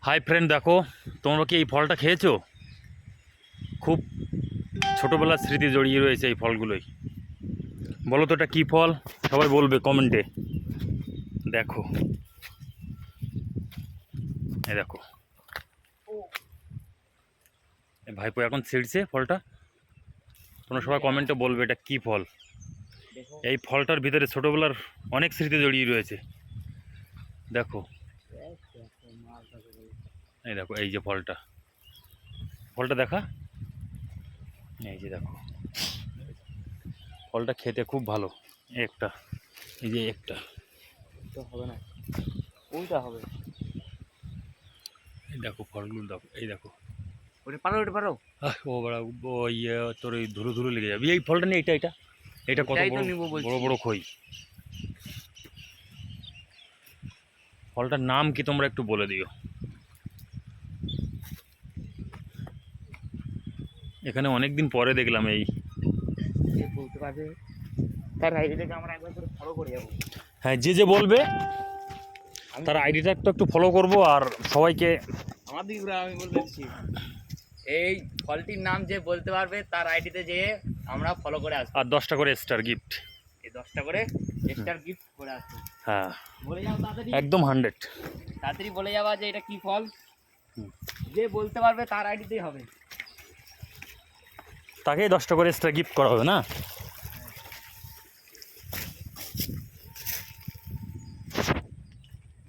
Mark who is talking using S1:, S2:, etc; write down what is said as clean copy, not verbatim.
S1: Hi friend, দেখো তোমরা কি এই ফলটা খেয়েছো? খুব ছোটোবেলার স্মৃতি জড়িয়ে রয়েছে এই ফলগুলোই। বলো তো এটা কী ফল? সবাই বলবে কমেন্টে। দেখো, এই দেখো, এই ভাইপো এখন ছিঁড়ছে ফলটা। তোমরা সবাই কমেন্টে বলবে এটা কী ফল। এই ফলটার ভিতরে ছোটোবেলার অনেক স্মৃতি জড়িয়ে রয়েছে। দেখো, এই দেখো, এই যে ফলটা, ফলটা দেখা, এই যে দেখো, ফলটা খেতে খুব ভালো। একটা, এই যে একটা
S2: হবে না, ওইটা হবে।
S1: এই দেখো ফলগুলো, দেখো, এই দেখো।
S2: ওটা পারো।
S1: ও বড়, ও ইয়ে, তোর ওই ধুলো ধুলো লেগে যাবে। এই ফলটা নিয়ে, এটা এটা কত
S2: ওটাই তো
S1: বড়
S2: নিবো বলছি।
S1: বড় বড় খই। ফলটার নাম কি তোমরা একটু বলে দিও। এখানে অনেক দিন পরে দেখলাম এই।
S2: যে বলতে পারবে তার আইডিটাকে আমরা একবার করে ফলো করে যাবো।
S1: হ্যাঁ, যে যে বলবে তার আইডিটা একটু ফলো করব। আর সবাইকে
S2: আমার দিকে ঘুরে আমি বলে দিচ্ছি, এই ফলটির নাম যে বলতে পারবে তার আইডিতে যেয়ে আমরা ফলো করে আসবো।
S1: আর 10টা করে স্টার গিফট।
S2: এই 10টা করে স্টার গিফট করে আসবো।
S1: হ্যাঁ,
S2: বলে যাও তাড়াতাড়ি,
S1: একদম 100।
S2: তাড়াতাড়ি বলে যাবা যে এটা কি ফল। যে বলতে পারবে তার আইডিতেই হবে।
S1: তাকেই 10টা করে স্টার গিফট করা হবে না?